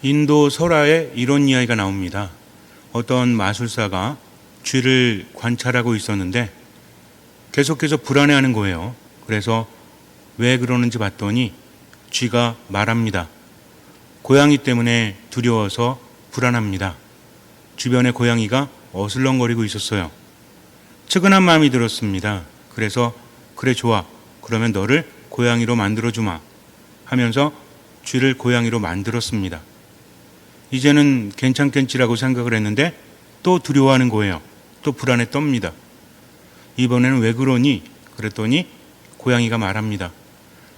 인도 설화에 이런 이야기가 나옵니다. 어떤 마술사가 쥐를 관찰하고 있었는데 계속해서 불안해하는 거예요. 그래서 왜 그러는지 봤더니 쥐가 말합니다. 고양이 때문에 두려워서 불안합니다. 주변에 고양이가 어슬렁거리고 있었어요. 측은한 마음이 들었습니다. 그래서 그래 좋아. 그러면 너를 고양이로 만들어주마 하면서 쥐를 고양이로 만들었습니다. 이제는 괜찮겠지라고 생각을 했는데 또 두려워하는 거예요. 또 불안에 떱니다. 이번에는 왜 그러니? 그랬더니 고양이가 말합니다.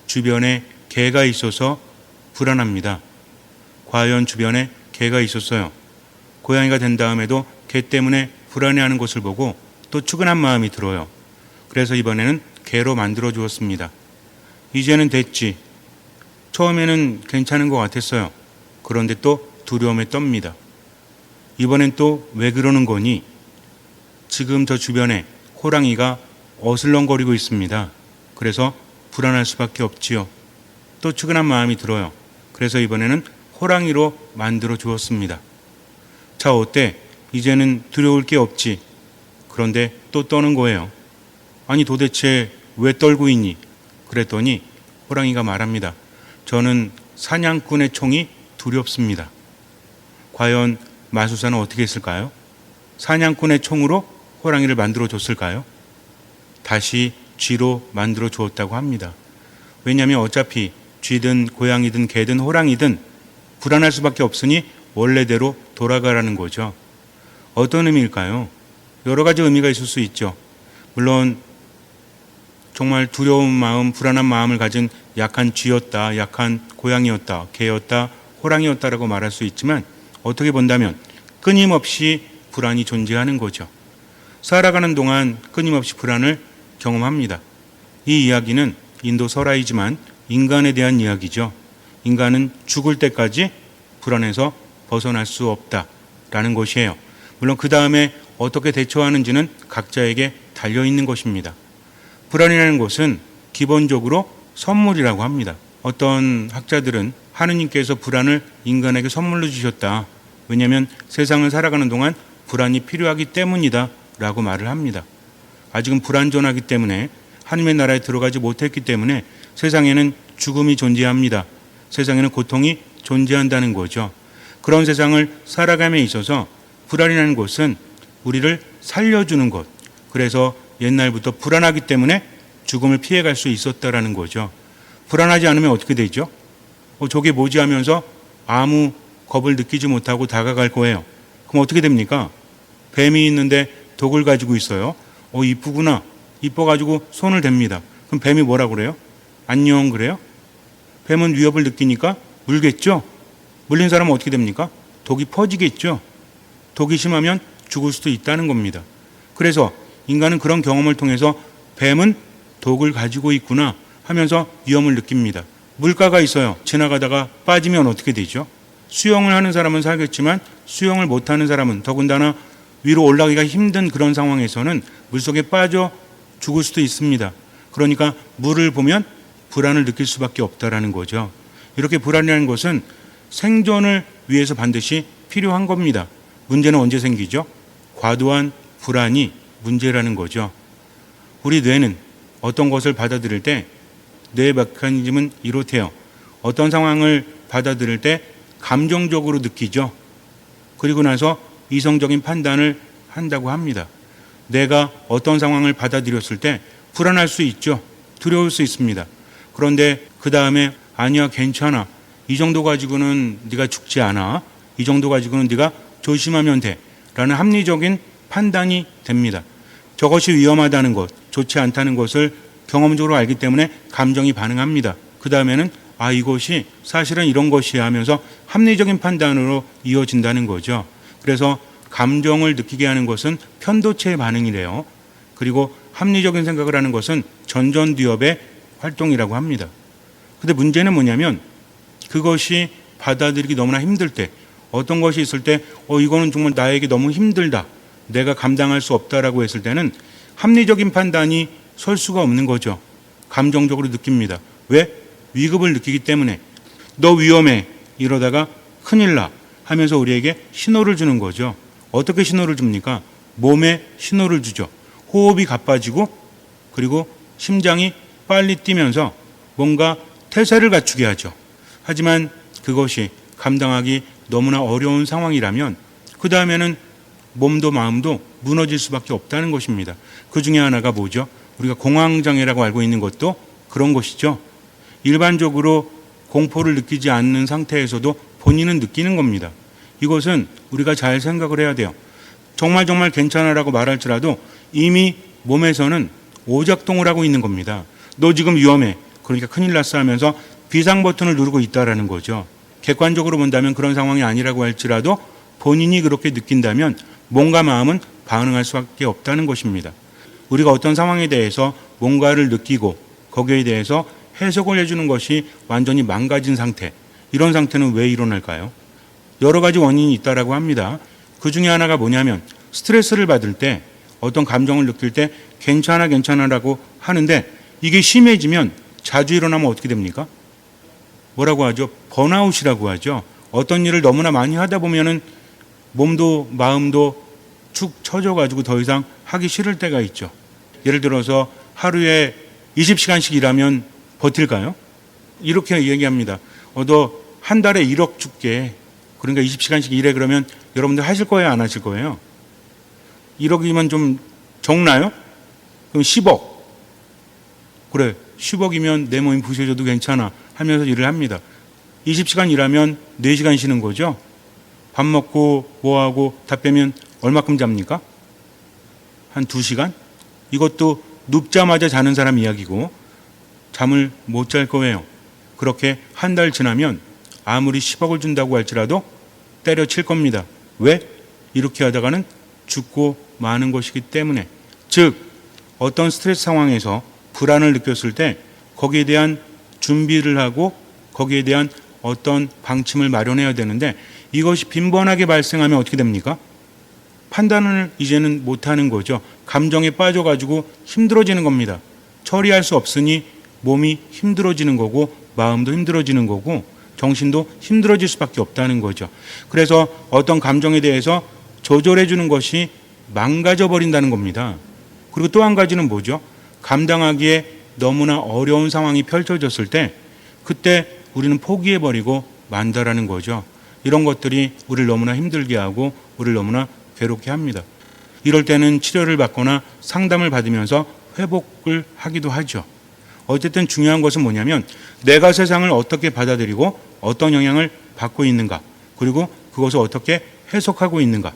주변에 개가 있어서 불안합니다. 과연 주변에 개가 있었어요. 고양이가 된 다음에도 개 때문에 불안해하는 것을 보고 또 측은한 마음이 들어요. 그래서 이번에는 개로 만들어 주었습니다. 이제는 됐지. 처음에는 괜찮은 것 같았어요. 그런데 또 두려움에 떱니다. 이번엔 또 왜 그러는 거니? 지금 저 주변에 호랑이가 어슬렁거리고 있습니다. 그래서 불안할 수밖에 없지요. 또 측은한 마음이 들어요. 그래서 이번에는 호랑이로 만들어 주었습니다. 자, 어때? 이제는 두려울 게 없지. 그런데 또 떠는 거예요. 아니 도대체 왜 떨고 있니? 그랬더니 호랑이가 말합니다. 저는 사냥꾼의 총이 두렵습니다. 과연 마술사는 어떻게 했을까요? 사냥꾼의 총으로 호랑이를 만들어 줬을까요? 다시 쥐로 만들어 주었다고 합니다. 왜냐하면 어차피 쥐든 고양이든 개든 호랑이든 불안할 수밖에 없으니 원래대로 돌아가라는 거죠. 어떤 의미일까요? 여러 가지 의미가 있을 수 있죠. 물론 정말 두려운 마음, 불안한 마음을 가진 약한 쥐였다, 약한 고양이였다, 개였다, 호랑이였다라고 말할 수 있지만 어떻게 본다면 끊임없이 불안이 존재하는 거죠. 살아가는 동안 끊임없이 불안을 경험합니다. 이 이야기는 인도 설화이지만 인간에 대한 이야기죠. 인간은 죽을 때까지 불안해서 벗어날 수 없다라는 것이에요. 물론 그 다음에 어떻게 대처하는지는 각자에게 달려있는 것입니다. 불안이라는 것은 기본적으로 선물이라고 합니다. 어떤 학자들은 하느님께서 불안을 인간에게 선물로 주셨다. 왜냐하면 세상을 살아가는 동안 불안이 필요하기 때문이다 라고 말을 합니다. 아직은 불안전하기 때문에 하나님의 나라에 들어가지 못했기 때문에 세상에는 죽음이 존재합니다. 세상에는 고통이 존재한다는 거죠. 그런 세상을 살아감에 있어서 불안이라는 것은 우리를 살려주는 것. 그래서 옛날부터 불안하기 때문에 죽음을 피해갈 수 있었다라는 거죠. 불안하지 않으면 어떻게 되죠? 저게 뭐지 하면서 아무 겁을 느끼지 못하고 다가갈 거예요. 그럼 어떻게 됩니까? 뱀이 있는데 독을 가지고 있어요. 이쁘구나. 이뻐가지고 손을 댑니다. 그럼 뱀이 뭐라 그래요? 안녕 그래요? 뱀은 위협을 느끼니까 물겠죠? 물린 사람은 어떻게 됩니까? 독이 퍼지겠죠? 독이 심하면 죽을 수도 있다는 겁니다. 그래서 인간은 그런 경험을 통해서 뱀은 독을 가지고 있구나 하면서 위험을 느낍니다. 물가가 있어요. 지나가다가 빠지면 어떻게 되죠? 수영을 하는 사람은 살겠지만 수영을 못하는 사람은 더군다나 위로 올라가기가 힘든 그런 상황에서는 물속에 빠져 죽을 수도 있습니다. 그러니까 물을 보면 불안을 느낄 수밖에 없다라는 거죠. 이렇게 불안이라는 것은 생존을 위해서 반드시 필요한 겁니다. 문제는 언제 생기죠? 과도한 불안이 문제라는 거죠. 우리 뇌는 어떤 것을 받아들일 때 뇌의 메커니즘은 이렇대요. 어떤 상황을 받아들일 때 감정적으로 느끼죠. 그리고 나서 이성적인 판단을 한다고 합니다. 내가 어떤 상황을 받아들였을 때 불안할 수 있죠. 두려울 수 있습니다. 그런데 그 다음에 아니야 괜찮아. 이 정도 가지고는 네가 죽지 않아. 이 정도 가지고는 네가 조심하면 돼. 라는 합리적인 판단이 됩니다. 저것이 위험하다는 것, 좋지 않다는 것을 경험적으로 알기 때문에 감정이 반응합니다. 그 다음에는 이것이 사실은 이런 것이야 하면서 합리적인 판단으로 이어진다는 거죠. 그래서 감정을 느끼게 하는 것은 편도체의 반응이래요. 그리고 합리적인 생각을 하는 것은 전전두엽의 활동이라고 합니다. 근데 문제는 뭐냐면 그것이 받아들이기 너무나 힘들 때 어떤 것이 있을 때 이거는 정말 나에게 너무 힘들다. 내가 감당할 수 없다라고 했을 때는 합리적인 판단이 설 수가 없는 거죠. 감정적으로 느낍니다. 왜? 위급을 느끼기 때문에. 너 위험해. 이러다가 큰일 나 하면서 우리에게 신호를 주는 거죠. 어떻게 신호를 줍니까? 몸에 신호를 주죠. 호흡이 가빠지고 그리고 심장이 빨리 뛰면서 뭔가 태세를 갖추게 하죠. 하지만 그것이 감당하기 너무나 어려운 상황이라면 그 다음에는 몸도 마음도 무너질 수밖에 없다는 것입니다. 그 중에 하나가 뭐죠? 우리가 공황장애라고 알고 있는 것도 그런 것이죠. 일반적으로 공포를 느끼지 않는 상태에서도 본인은 느끼는 겁니다. 이것은 우리가 잘 생각을 해야 돼요. 정말 괜찮아라고 말할지라도 이미 몸에서는 오작동을 하고 있는 겁니다. 너 지금 위험해. 그러니까 큰일 났어 하면서 비상 버튼을 누르고 있다라는 거죠. 객관적으로 본다면 그런 상황이 아니라고 할지라도 본인이 그렇게 느낀다면 몸과 마음은 반응할 수밖에 없다는 것입니다. 우리가 어떤 상황에 대해서 뭔가를 느끼고 거기에 대해서 해석을 해주는 것이 완전히 망가진 상태, 이런 상태는 왜 일어날까요? 여러 가지 원인이 있다라고 합니다. 그 중에 하나가 뭐냐면 스트레스를 받을 때 어떤 감정을 느낄 때 괜찮아라고 하는데 이게 심해지면 자주 일어나면 어떻게 됩니까? 뭐라고 하죠? 번아웃이라고 하죠. 어떤 일을 너무나 많이 하다 보면은 몸도 마음도 축 처져가지고 더 이상 하기 싫을 때가 있죠. 예를 들어서 하루에 20시간씩 일하면 버틸까요? 이렇게 얘기합니다. 너 한 달에 1억 줄게. 그러니까 20시간씩 일해. 그러면 여러분들 하실 거예요? 안 하실 거예요? 1억이면 좀 적나요? 그럼 10억. 그래, 10억이면 내 몸이 부셔져도 괜찮아 하면서 일을 합니다. 20시간 일하면 4시간 쉬는 거죠. 밥 먹고 뭐하고 다 빼면 얼마큼 잡니까? 한 2시간? 이것도 눕자마자 자는 사람 이야기고 잠을 못 잘 거예요. 그렇게 한 달 지나면 아무리 10억을 준다고 할지라도 때려칠 겁니다. 왜? 이렇게 하다가는 죽고 마는 것이기 때문에. 즉 어떤 스트레스 상황에서 불안을 느꼈을 때 거기에 대한 준비를 하고 거기에 대한 어떤 방침을 마련해야 되는데 이것이 빈번하게 발생하면 어떻게 됩니까? 판단을 이제는 못하는 거죠. 감정에 빠져가지고 힘들어지는 겁니다. 처리할 수 없으니 몸이 힘들어지는 거고 마음도 힘들어지는 거고 정신도 힘들어질 수밖에 없다는 거죠. 그래서 어떤 감정에 대해서 조절해 주는 것이 망가져 버린다는 겁니다. 그리고 또 한 가지는 뭐죠? 감당하기에 너무나 어려운 상황이 펼쳐졌을 때 그때 우리는 포기해 버리고 만다라는 거죠. 이런 것들이 우리를 너무나 힘들게 하고 우리를 너무나 괴롭게 합니다. 이럴 때는 치료를 받거나 상담을 받으면서 회복을 하기도 하죠. 어쨌든 중요한 것은 뭐냐면 내가 세상을 어떻게 받아들이고 어떤 영향을 받고 있는가, 그리고 그것을 어떻게 해석하고 있는가.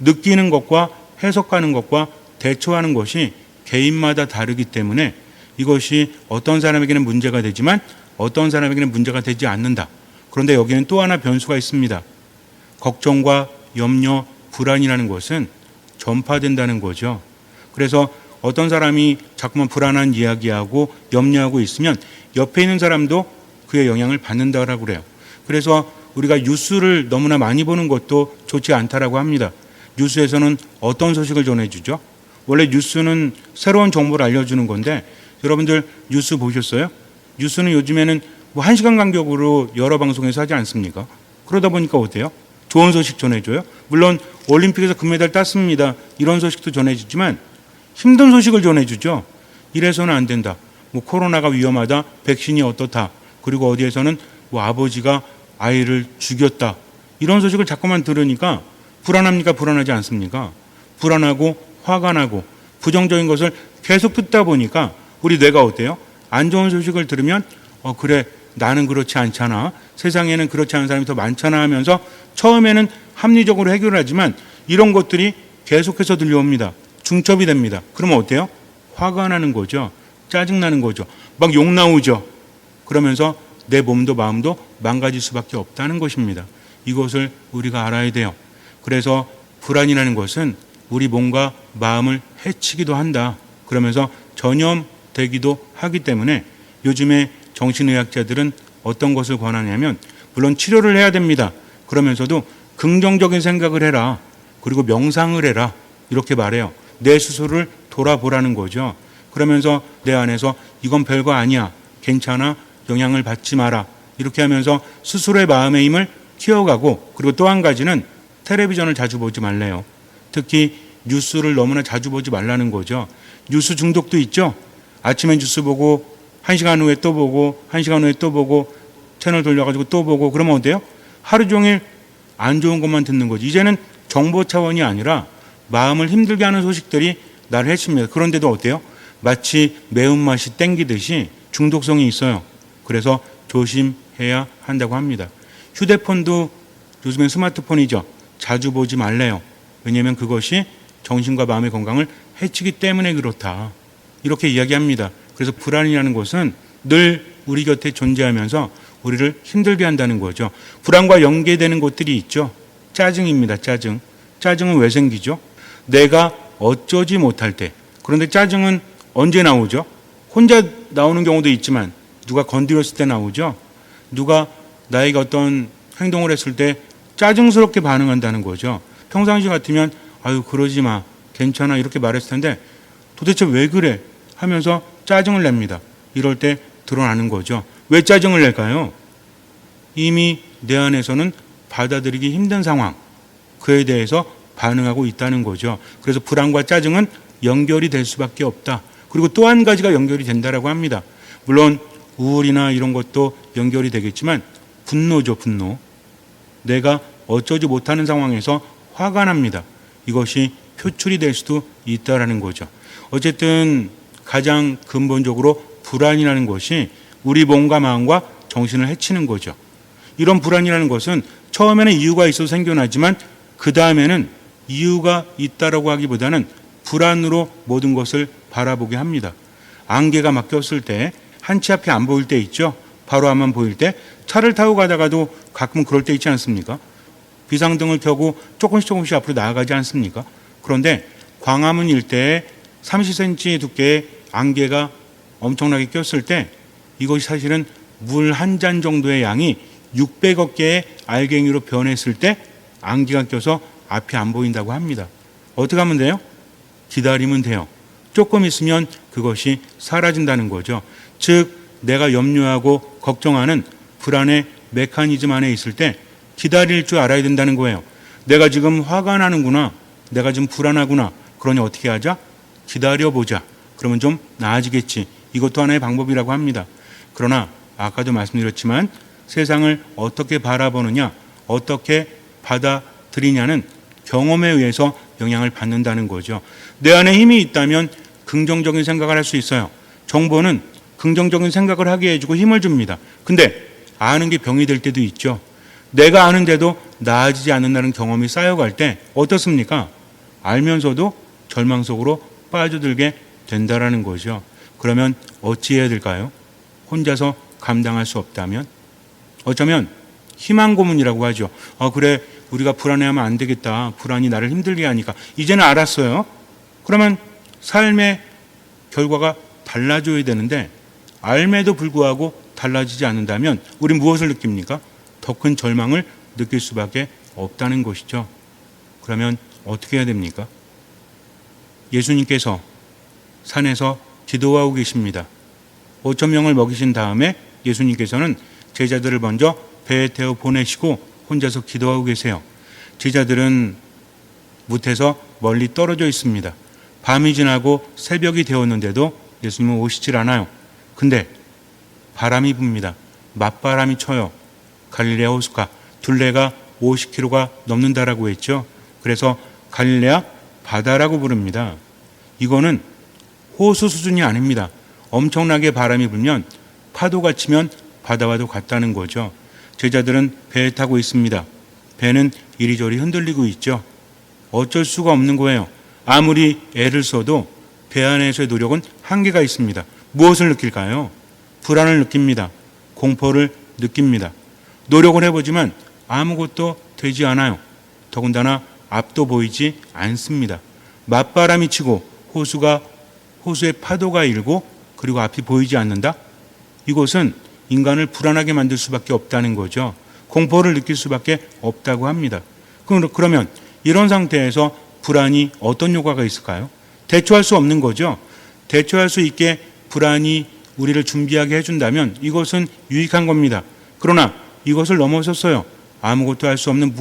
느끼는 것과 해석하는 것과 대처하는 것이 개인마다 다르기 때문에 이것이 어떤 사람에게는 문제가 되지만 어떤 사람에게는 문제가 되지 않는다. 그런데 여기는 또 하나 변수가 있습니다. 걱정과 염려, 불안이라는 것은 전파된다는 거죠. 그래서 어떤 사람이 자꾸만 불안한 이야기하고 염려하고 있으면 옆에 있는 사람도 그의 영향을 받는다라고 그래요. 그래서 우리가 뉴스를 너무나 많이 보는 것도 좋지 않다라고 합니다. 뉴스에서는 어떤 소식을 전해주죠? 원래 뉴스는 새로운 정보를 알려주는 건데 여러분들 뉴스 보셨어요? 뉴스는 요즘에는 뭐 1시간 간격으로 여러 방송에서 하지 않습니까? 그러다 보니까 어때요? 좋은 소식 전해줘요? 물론 올림픽에서 금메달 땄습니다. 이런 소식도 전해주지만 힘든 소식을 전해주죠. 이래서는 안 된다. 뭐 코로나가 위험하다. 백신이 어떻다. 그리고 어디에서는 뭐 아버지가 아이를 죽였다. 이런 소식을 자꾸만 들으니까 불안합니까? 불안하지 않습니까? 불안하고 화가 나고 부정적인 것을 계속 듣다 보니까 우리 뇌가 어때요? 안 좋은 소식을 들으면 그래 나는 그렇지 않잖아. 세상에는 그렇지 않은 사람이 더 많잖아 하면서 처음에는 합리적으로 해결하지만 이런 것들이 계속해서 들려옵니다. 중첩이 됩니다. 그러면 어때요? 화가 나는 거죠. 짜증나는 거죠. 막 욕 나오죠. 그러면서 내 몸도 마음도 망가질 수밖에 없다는 것입니다. 이것을 우리가 알아야 돼요. 그래서 불안이라는 것은 우리 몸과 마음을 해치기도 한다. 그러면서 전염되기도 하기 때문에 요즘에 정신의학자들은 어떤 것을 권하냐면 물론 치료를 해야 됩니다. 그러면서도 긍정적인 생각을 해라. 그리고 명상을 해라. 이렇게 말해요. 내 스스로를 돌아보라는 거죠. 그러면서 내 안에서 이건 별거 아니야. 괜찮아. 영향을 받지 마라. 이렇게 하면서 스스로의 마음의 힘을 튀어가고, 그리고 또 한 가지는 텔레비전을 자주 보지 말래요. 특히 뉴스를 너무나 자주 보지 말라는 거죠. 뉴스 중독도 있죠. 아침에 뉴스 보고 1시간 후에 또 보고 1시간 후에 또 보고 채널 돌려가지고 또 보고, 그러면 어때요? 하루 종일 안 좋은 것만 듣는 거지. 이제는 정보 차원이 아니라 마음을 힘들게 하는 소식들이 나를 해칩니다. 그런데도 어때요? 마치 매운맛이 땡기듯이 중독성이 있어요. 그래서 조심해야 한다고 합니다. 휴대폰도 요즘엔 스마트폰이죠. 자주 보지 말래요. 왜냐하면 그것이 정신과 마음의 건강을 해치기 때문에 그렇다. 이렇게 이야기합니다. 그래서 불안이라는 것은 늘 우리 곁에 존재하면서 우리를 힘들게 한다는 거죠. 불안과 연계되는 것들이 있죠. 짜증입니다. 짜증. 짜증은 왜 생기죠? 내가 어쩌지 못할 때. 그런데 짜증은 언제 나오죠? 혼자 나오는 경우도 있지만 누가 건드렸을 때 나오죠. 누가 나에게 어떤 행동을 했을 때 짜증스럽게 반응한다는 거죠. 평상시 같으면 아유 그러지 마, 괜찮아 이렇게 말했을 텐데 도대체 왜 그래 하면서 짜증을 냅니다. 이럴 때 드러나는 거죠. 왜 짜증을 낼까요? 이미 내 안에서는 받아들이기 힘든 상황, 그에 대해서 반응하고 있다는 거죠. 그래서 불안과 짜증은 연결이 될 수밖에 없다. 그리고 또 한 가지가 연결이 된다라고 합니다. 물론 우울이나 이런 것도 연결이 되겠지만 분노죠, 분노. 내가 어쩌지 못하는 상황에서 화가 납니다. 이것이 표출이 될 수도 있다라는 거죠. 어쨌든 가장 근본적으로 불안이라는 것이 우리 몸과 마음과 정신을 해치는 거죠. 이런 불안이라는 것은 처음에는 이유가 있어서 생겨나지만 그 다음에는 이유가 있다라고 하기보다는 불안으로 모든 것을 바라보게 합니다. 안개가 막 꼈을 때 한치 앞이 안 보일 때 있죠. 바로 앞만 보일 때 차를 타고 가다가도 가끔 그럴 때 있지 않습니까? 비상등을 켜고 조금씩 앞으로 나아가지 않습니까? 그런데 광화문 일대에 30cm 두께의 안개가 엄청나게 꼈을 때 이것이 사실은 물 한 잔 정도의 양이 600억 개의 알갱이로 변했을 때 안개가 껴서 앞이 안 보인다고 합니다. 어떻게 하면 돼요? 기다리면 돼요. 조금 있으면 그것이 사라진다는 거죠. 즉 내가 염려하고 걱정하는 불안의 메커니즘 안에 있을 때 기다릴 줄 알아야 된다는 거예요. 내가 지금 화가 나는구나. 내가 지금 불안하구나. 그러니 어떻게 하자? 기다려보자. 그러면 좀 나아지겠지. 이것도 하나의 방법이라고 합니다. 그러나 아까도 말씀드렸지만 세상을 어떻게 바라보느냐, 어떻게 받아들이냐는 경험에 의해서 영향을 받는다는 거죠. 내 안에 힘이 있다면 긍정적인 생각을 할 수 있어요. 정보는 긍정적인 생각을 하게 해주고 힘을 줍니다. 근데 아는 게 병이 될 때도 있죠. 내가 아는데도 나아지지 않는다는 경험이 쌓여갈 때 어떻습니까? 알면서도 절망 속으로 빠져들게 된다라는 거죠. 그러면 어찌해야 될까요? 혼자서 감당할 수 없다면? 어쩌면 희망 고문이라고 하죠. 그래 우리가 불안해하면 안 되겠다. 불안이 나를 힘들게 하니까. 이제는 알았어요. 그러면 삶의 결과가 달라져야 되는데 알매도 불구하고 달라지지 않는다면 우린 무엇을 느낍니까? 더 큰 절망을 느낄 수밖에 없다는 것이죠. 그러면 어떻게 해야 됩니까? 예수님께서 산에서 기도하고 계십니다. 5천 명을 먹이신 다음에 예수님께서는 제자들을 먼저 배에 태워 보내시고 혼자서 기도하고 계세요. 제자들은 무태서 멀리 떨어져 있습니다. 밤이 지나고 새벽이 되었는데도 예수님은 오시질 않아요. 근데 바람이 붑니다. 맞바람이 쳐요. 갈릴레아 호수가 둘레가 50km가 넘는다라고 했죠. 그래서 갈릴레아 바다라고 부릅니다. 이거는 호수 수준이 아닙니다. 엄청나게 바람이 불면 파도가 치면 바다와도 같다는 거죠. 제자들은 배에 타고 있습니다. 배는 이리저리 흔들리고 있죠. 어쩔 수가 없는 거예요. 아무리 애를 써도 배 안에서의 노력은 한계가 있습니다. 무엇을 느낄까요? 불안을 느낍니다. 공포를 느낍니다. 노력을 해보지만 아무것도 되지 않아요. 더군다나 앞도 보이지 않습니다. 맞바람이 치고 호수의 파도가 일고 그리고 앞이 보이지 않는다? 이것은 인간을 불안하게 만들 수밖에 없다는 거죠. 공포를 느낄 수밖에 없다고 합니다. 그러면 이런 상태에서 불안이 어떤 효과가 있을까요? 대처할 수 없는 거죠. 대처할 수 있게 불안이 우리를 준비하게 해준다면 이것은 유익한 겁니다. 그러나 이것을 넘어섰어요. 아무것도 할 수 없는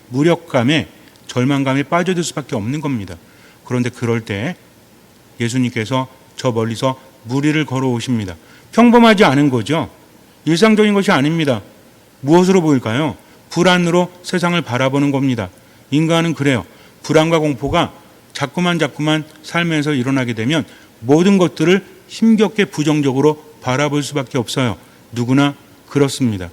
무력감에 절망감에 빠져들 수밖에 없는 겁니다. 그런데 그럴 때 예수님께서 저 멀리서 무리를 걸어오십니다. 평범하지 않은 거죠. 일상적인 것이 아닙니다. 무엇으로 보일까요? 불안으로 세상을 바라보는 겁니다. 인간은 그래요. 불안과 공포가 자꾸만 삶에서 일어나게 되면 모든 것들을 힘겹게 부정적으로 바라볼 수밖에 없어요. 누구나 그렇습니다.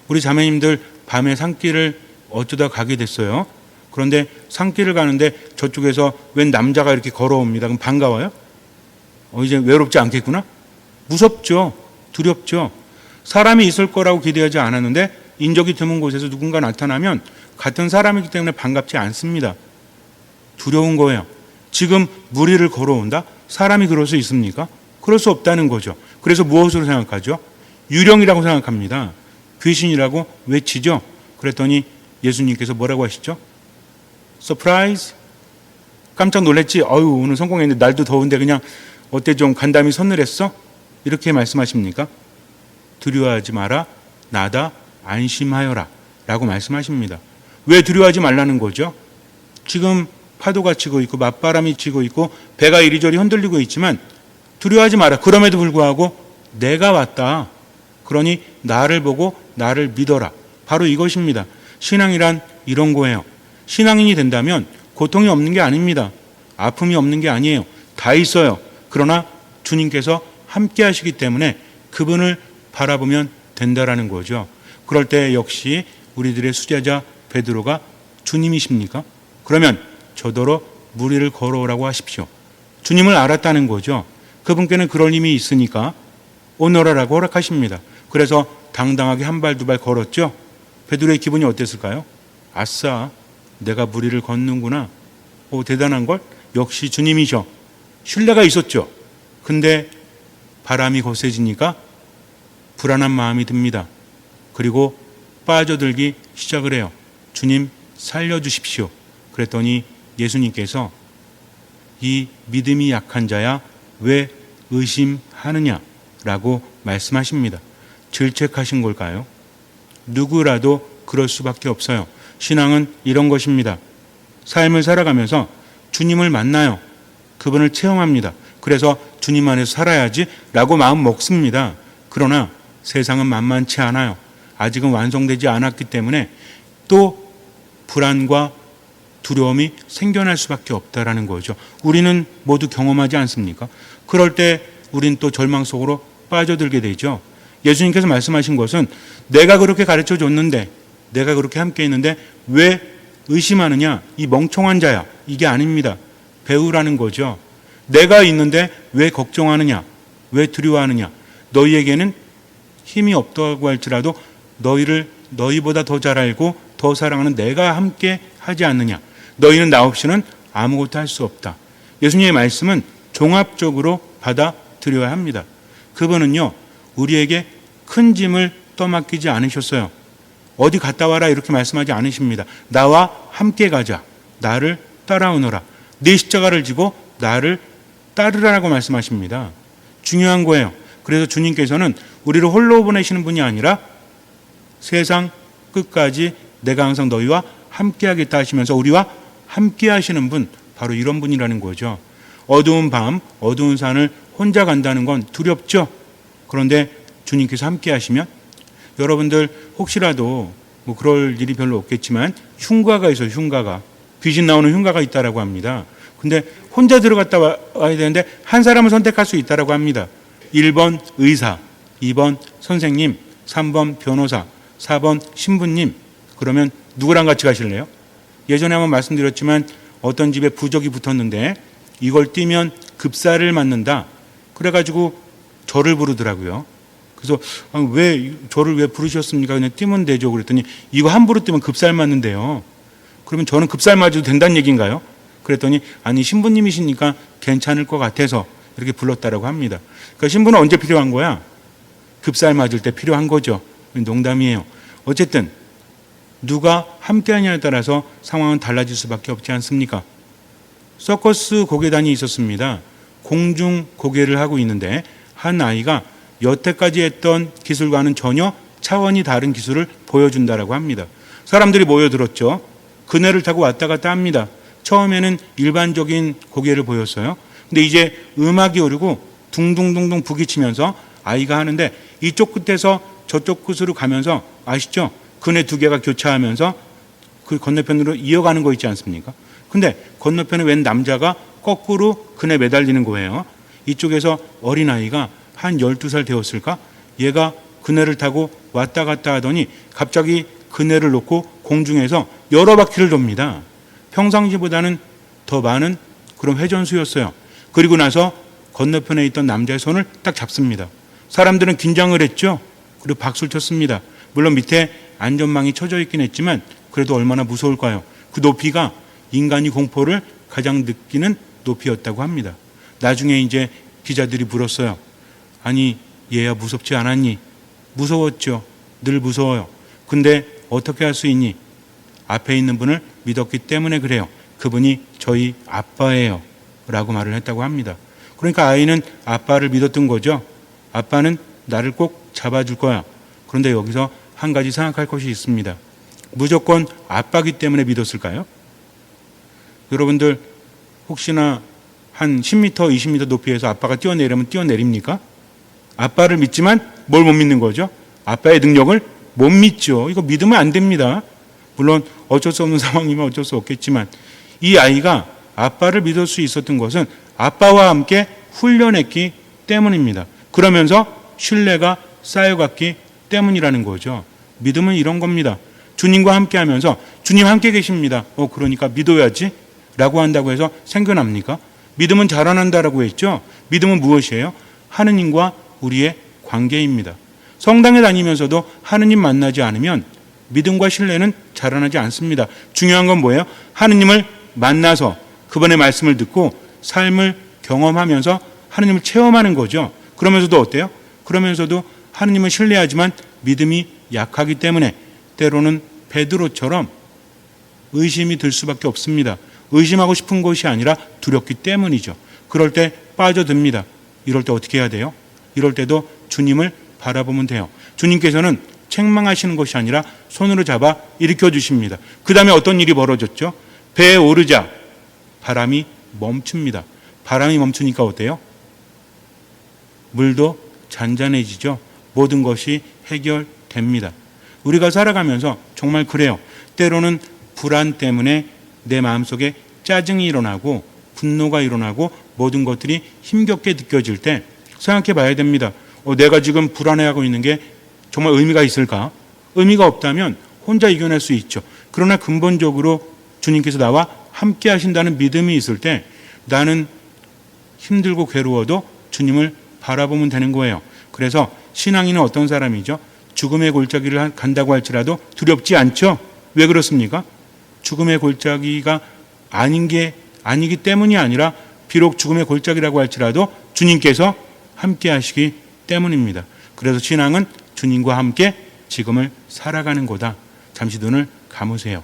우리 자매님들 밤에 산길을 어쩌다 가게 됐어요. 그런데 산길을 가는데 저쪽에서 웬 남자가 이렇게 걸어옵니다. 그럼 반가워요? 이제 외롭지 않겠구나? 무섭죠. 두렵죠. 사람이 있을 거라고 기대하지 않았는데 인적이 드문 곳에서 누군가 나타나면 같은 사람이기 때문에 반갑지 않습니다. 두려운 거예요. 지금 무리를 걸어온다? 사람이 그럴 수 있습니까? 그럴 수 없다는 거죠. 그래서 무엇으로 생각하죠? 유령이라고 생각합니다. 귀신이라고 외치죠. 그랬더니 예수님께서 뭐라고 하시죠? 서프라이즈? 깜짝 놀랐지? 오늘 성공했는데 날도 더운데 그냥 어때 좀 간담이 서늘했어? 이렇게 말씀하십니까? 두려워하지 마라. 나다. 안심하여라. 라고 말씀하십니다. 왜 두려워하지 말라는 거죠? 지금 파도가 치고 있고 맞바람이 치고 있고 배가 이리저리 흔들리고 있지만 두려워하지 마라. 그럼에도 불구하고 내가 왔다. 그러니 나를 보고 나를 믿어라. 바로 이것입니다. 신앙이란 이런 거예요. 신앙인이 된다면 고통이 없는 게 아닙니다. 아픔이 없는 게 아니에요. 다 있어요. 그러나 주님께서 함께 하시기 때문에 그분을 바라보면 된다라는 거죠. 그럴 때 역시 우리들의 수제자 베드로가 주님이십니까? 그러면 저더러 무리를 걸어오라고 하십시오. 주님을 알았다는 거죠. 그분께는 그럴 힘이 있으니까 오너라라고 허락하십니다. 그래서 당당하게 한 발 두 발 걸었죠. 베드로의 기분이 어땠을까요? 아싸, 내가 무리를 걷는구나. 대단한 걸? 역시 주님이셔. 신뢰가 있었죠. 근데 바람이 거세지니까 불안한 마음이 듭니다. 그리고 빠져들기 시작을 해요. 주님 살려주십시오. 그랬더니 예수님께서 이 믿음이 약한 자야 왜 의심하느냐라고 말씀하십니다. 질책하신 걸까요? 누구라도 그럴 수밖에 없어요. 신앙은 이런 것입니다. 삶을 살아가면서 주님을 만나요. 그분을 체험합니다. 그래서 주님 안에서 살아야지 라고 마음 먹습니다. 그러나 세상은 만만치 않아요. 아직은 완성되지 않았기 때문에 또 불안과 두려움이 생겨날 수밖에 없다라는 거죠. 우리는 모두 경험하지 않습니까? 그럴 때 우린 또 절망 속으로 빠져들게 되죠. 예수님께서 말씀하신 것은 내가 그렇게 가르쳐 줬는데, 내가 그렇게 함께 했는데 왜 의심하느냐? 이 멍청한 자야. 이게 아닙니다. 배우라는 거죠. 내가 있는데 왜 걱정하느냐? 왜 두려워하느냐? 너희에게는 힘이 없다고 할지라도 너희보다 더 잘 알고 더 사랑하는 내가 함께 하지 않느냐? 너희는 나 없이는 아무것도 할 수 없다. 예수님의 말씀은 종합적으로 받아들여야 합니다. 그분은요, 우리에게 큰 짐을 떠맡기지 않으셨어요. 어디 갔다 와라 이렇게 말씀하지 않으십니다. 나와 함께 가자. 나를 따라오너라. 네 십자가를 지고 나를 따르라라고 말씀하십니다. 중요한 거예요. 그래서 주님께서는 우리를 홀로 보내시는 분이 아니라 세상 끝까지 내가 항상 너희와 함께 하겠다 하시면서 우리와 함께 하시는 분, 바로 이런 분이라는 거죠. 어두운 밤, 어두운 산을 혼자 간다는 건 두렵죠. 그런데 주님께서 함께 하시면 여러분들 혹시라도 그럴 일이 별로 없겠지만 흉가가 있어요. 흉가가. 귀신 나오는 흉가가 있다라고 합니다. 근데 혼자 들어갔다 와야 되는데 한 사람을 선택할 수 있다라고 합니다. 1번 의사, 2번 선생님, 3번 변호사, 4번 신부님. 그러면 누구랑 같이 가실래요? 예전에 한번 말씀드렸지만 어떤 집에 부적이 붙었는데 이걸 띄면 급사를 맞는다. 그래가지고 저를 부르더라고요. 그래서 저를 왜 부르셨습니까? 그냥 띄면 되죠. 그랬더니 이거 함부로 띄면 급살 맞는데요. 그러면 저는 급살 맞아도 된다는 얘기인가요? 그랬더니 아니 신부님이시니까 괜찮을 것 같아서 이렇게 불렀다라고 합니다. 그러니까 신부는 언제 필요한 거야? 급살 맞을 때 필요한 거죠. 농담이에요. 어쨌든 누가 함께하냐에 따라서 상황은 달라질 수밖에 없지 않습니까? 서커스 고개단이 있었습니다. 공중 고개를 하고 있는데 한 아이가 여태까지 했던 기술과는 전혀 차원이 다른 기술을 보여준다라고 합니다. 사람들이 모여들었죠. 그네를 타고 왔다 갔다 합니다. 처음에는 일반적인 고개를 보였어요. 근데 이제 음악이 오르고 둥둥둥둥 부딪히면서 아이가 하는데 이쪽 끝에서 저쪽 끝으로 가면서 아시죠? 그네 두 개가 교차하면서 그 건너편으로 이어가는 거 있지 않습니까? 근데 건너편에 웬 남자가 거꾸로 그네 매달리는 거예요. 이쪽에서 어린아이가 한 12살 되었을까? 얘가 그네를 타고 왔다 갔다 하더니 갑자기 그네를 놓고 공중에서 여러 바퀴를 돕니다. 평상시보다는 더 많은 그런 회전수였어요. 그리고 나서 건너편에 있던 남자의 손을 딱 잡습니다. 사람들은 긴장을 했죠. 그리고 박수를 쳤습니다. 물론 밑에 안전망이 쳐져 있긴 했지만 그래도 얼마나 무서울까요? 그 높이가 인간이 공포를 가장 느끼는 높이였다고 합니다. 나중에 이제 기자들이 물었어요. 아니 얘야 무섭지 않았니? 무서웠죠. 늘 무서워요. 근데 어떻게 할 수 있니? 앞에 있는 분을 믿었기 때문에 그래요. 그분이 저희 아빠예요. 라고 말을 했다고 합니다. 그러니까 아이는 아빠를 믿었던 거죠. 아빠는 나를 꼭 잡아줄 거야. 그런데 여기서 한 가지 생각할 것이 있습니다. 무조건 아빠기 때문에 믿었을까요? 여러분들 혹시나 한 10m, 20m 높이에서 아빠가 뛰어내리면 뛰어내립니까? 아빠를 믿지만 뭘 못 믿는 거죠? 아빠의 능력을 못 믿죠. 이거 믿으면 안 됩니다. 물론 어쩔 수 없는 상황이면 어쩔 수 없겠지만 이 아이가 아빠를 믿을 수 있었던 것은 아빠와 함께 훈련했기 때문입니다. 그러면서 신뢰가 쌓여갔기 때문이라는 거죠. 믿음은 이런 겁니다. 주님과 함께 하면서 주님 함께 계십니다. 그러니까 믿어야지 라고 한다고 해서 생겨납니까? 믿음은 자라난다라고 했죠. 믿음은 무엇이에요? 하느님과 우리의 관계입니다. 성당에 다니면서도 하느님 만나지 않으면 믿음과 신뢰는 자라나지 않습니다. 중요한 건 뭐예요? 하느님을 만나서 그분의 말씀을 듣고 삶을 경험하면서 하느님을 체험하는 거죠. 그러면서도 어때요? 그러면서도 하느님을 신뢰하지만 믿음이 약하기 때문에 때로는 베드로처럼 의심이 들 수밖에 없습니다. 의심하고 싶은 것이 아니라 두렵기 때문이죠. 그럴 때 빠져듭니다. 이럴 때 어떻게 해야 돼요? 이럴 때도 주님을 바라보면 돼요. 주님께서는 책망하시는 것이 아니라 손으로 잡아 일으켜 주십니다. 그 다음에 어떤 일이 벌어졌죠? 배에 오르자 바람이 멈춥니다. 바람이 멈추니까 어때요? 물도 잔잔해지죠. 모든 것이 해결됩니다. 우리가 살아가면서 정말 그래요. 때로는 불안 때문에 내 마음속에 짜증이 일어나고 분노가 일어나고 모든 것들이 힘겹게 느껴질 때 생각해 봐야 됩니다. 내가 지금 불안해하고 있는 게 정말 의미가 있을까? 의미가 없다면 혼자 이겨낼 수 있죠. 그러나 근본적으로 주님께서 나와 함께 하신다는 믿음이 있을 때 나는 힘들고 괴로워도 주님을 바라보면 되는 거예요. 그래서 신앙인은 어떤 사람이죠? 죽음의 골짜기를 간다고 할지라도 두렵지 않죠? 왜 그렇습니까? 죽음의 골짜기가 아니기 때문이 아니라 비록 죽음의 골짜기라고 할지라도 주님께서 함께 하시기 때문입니다. 그래서 신앙은 주님과 함께 지금을 살아가는 거다. 잠시 눈을 감으세요.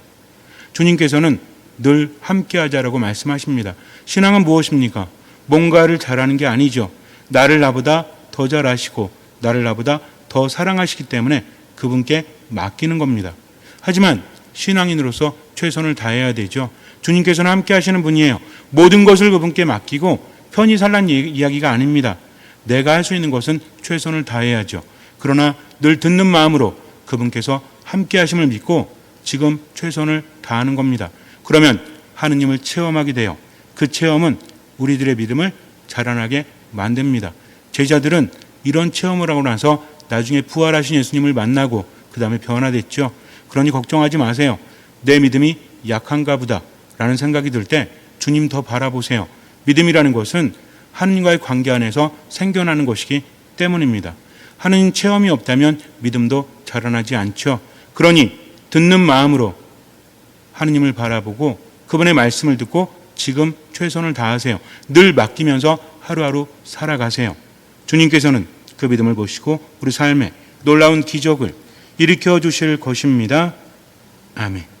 주님께서는 늘 함께 하자라고 말씀하십니다. 신앙은 무엇입니까? 뭔가를 잘하는 게 아니죠. 나를 나보다 더 잘 아시고 나를 나보다 더 사랑하시기 때문에 그분께 맡기는 겁니다. 하지만 신앙인으로서 최선을 다해야 되죠. 주님께서는 함께 하시는 분이에요. 모든 것을 그분께 맡기고 편히 살란 이야기가 아닙니다. 내가 할 수 있는 것은 최선을 다해야죠. 그러나 늘 듣는 마음으로 그분께서 함께 하심을 믿고 지금 최선을 다하는 겁니다. 그러면 하느님을 체험하게 돼요. 그 체험은 우리들의 믿음을 자라나게 만듭니다. 제자들은 이런 체험을 하고 나서 나중에 부활하신 예수님을 만나고 그 다음에 변화됐죠. 그러니 걱정하지 마세요. 내 믿음이 약한가 보다 라는 생각이 들 때 주님 더 바라보세요. 믿음이라는 것은 하느님과의 관계 안에서 생겨나는 것이기 때문입니다. 하느님 체험이 없다면 믿음도 자라나지 않죠. 그러니 듣는 마음으로 하느님을 바라보고 그분의 말씀을 듣고 지금 최선을 다하세요. 늘 맡기면서 하루하루 살아가세요. 주님께서는 그 믿음을 보시고 우리 삶에 놀라운 기적을 일으켜 주실 것입니다. 아멘.